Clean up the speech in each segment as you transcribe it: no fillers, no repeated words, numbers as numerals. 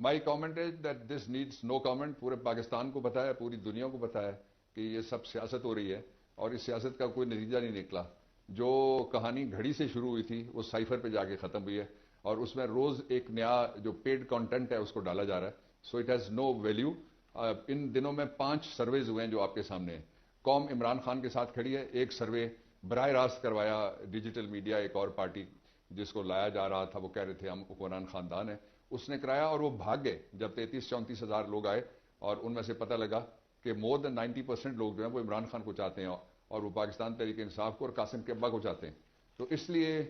My comment is that this needs no comment. پورے پاکستان کو پتا ہے, پوری دنیا کو پتا ہے کہ یہ سب سیاست ہو رہی ہے اور اس سیاست کا کوئی نتیجہ نہیں نکلا. جو کہانی گھڑی سے شروع ہوئی تھی وہ سائفر پہ جا کے ختم ہوئی ہے اور اس میں روز ایک نیا جو پیڈ کانٹینٹ ہے اس کو ڈالا جا رہا ہے. So it has no value. ان دنوں میں 5 سرویز ہوئے ہیں جو آپ کے سامنے ہیں. قوم عمران خان کے ساتھ کھڑی ہے. ایک سروے براہ راست کروایا ڈیجیٹل میڈیا, ایک اور پارٹی جس کو لایا جا رہا تھا, وہ کہہ رہے تھے ہم حکمران خاندان ہیں, اس نے کرایا اور وہ بھاگ گئے جب 33-34 ہزار لوگ آئے اور ان میں سے پتہ لگا کہ مور دین 90% لوگ جو ہیں وہ عمران خان کو چاہتے ہیں اور وہ پاکستان تحریک انصاف کو اور قاسم کے ابا کو چاہتے ہیں. تو اس لیے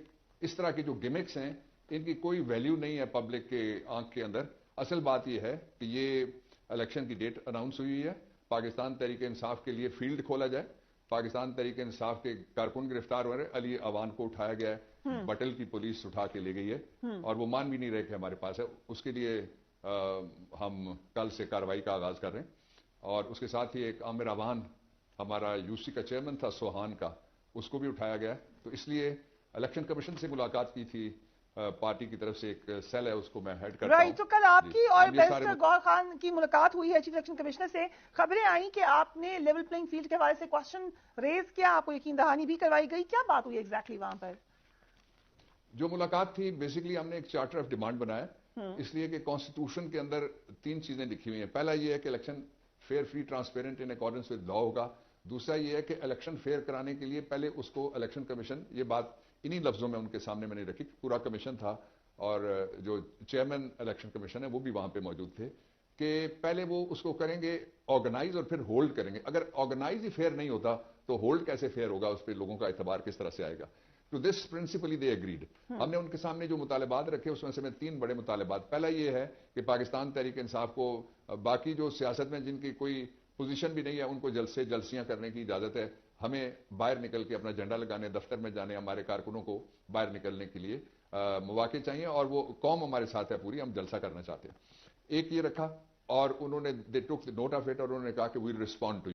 اس طرح کی جو گمکس ہیں ان کی کوئی ویلیو نہیں ہے پبلک کے آنکھ کے اندر. اصل بات یہ ہے کہ یہ الیکشن کی ڈیٹ اناؤنس ہوئی ہے. پاکستان تحریک انصاف کے لیے فیلڈ کھولا جائے. پاکستان تحریک انصاف کے کارکن گرفتار ہو رہے, علی اوان کو اٹھایا گیا ہے, بٹل کی پولیس اٹھا کے لے گئی ہے اور وہ مان بھی نہیں رہے کہ ہمارے پاس ہے. اس کے لیے ہم کل سے کارروائی کا آغاز کر رہے ہیں. اور اس کے ساتھ ہی ایک عامر اوان ہمارا یو سی کا چیئرمین تھا سوہان کا, اس کو بھی اٹھایا گیا. تو اس لیے الیکشن کمیشن سے ملاقات کی تھی پارٹی کی طرف سے, ایک سیل ہے اس کو میں ہیڈ کرتا ہوں. تو کل آپ کی اور بیرسٹر گوہر خان کی ملاقات ہوئی ہے چیف الیکشن کمشنر سے. خبریں آئیں کہ آپ نے لیول پلینگ فیلڈ کے حوالے سے کوشچن ریز کیا, آپ کو یقین دہانی بھی کروائی گئی. کیا بات ہوئی ایگزیکٹلی وہاں پر؟ جو ملاقات تھی بیسیکلی ہم نے ایک چارٹر آف ڈیمانڈ بنایا, اس لیے کہ کانسٹیٹیوشن کے اندر 3 چیزیں لکھی ہوئی ہیں. پہلا یہ ہے کہ election fair, free, transparent in accordance with law ہوگا. دوسرا یہ ہے کہ الیکشن فیئر کرانے کے لیے پہلے اس کو الیکشن کمیشن, یہ بات انہی لفظوں میں ان کے سامنے میں نے رکھی, پورا کمیشن تھا اور جو چیئرمین الیکشن کمیشن ہے وہ بھی وہاں پہ موجود تھے, کہ پہلے وہ اس کو کریں گے آرگنائز اور پھر ہولڈ کریں گے. اگر آرگنائز ہی فیئر نہیں ہوتا تو ہولڈ کیسے فیئر ہوگا, اس پہ لوگوں کا اعتبار کس طرح سے آئے گا. To this principally they agreed. ہم نے ان کے سامنے جو مطالبات رکھے اس میں سے 3 بڑے مطالبات. پہلا یہ ہے کہ پاکستان تحریک انصاف کو باقی جو سیاست میں جن کی کوئی پوزیشن بھی نہیں ہے ان کو جلد سے جلسیاں کرنے کی اجازت ہے. ہمیں باہر نکل کے اپنا جھنڈا لگانے, دفتر میں جانے, ہمارے کارکنوں کو باہر نکلنے کے لیے مواقع چاہیے اور وہ قوم ہمارے ساتھ ہے پوری, ہم جلسہ کرنا چاہتے ہیں. ایک یہ رکھا اور انہوں نے دے ٹک نوٹ آف اٹ اور انہوں نے کہا کہ ویل ریسپونڈ ٹو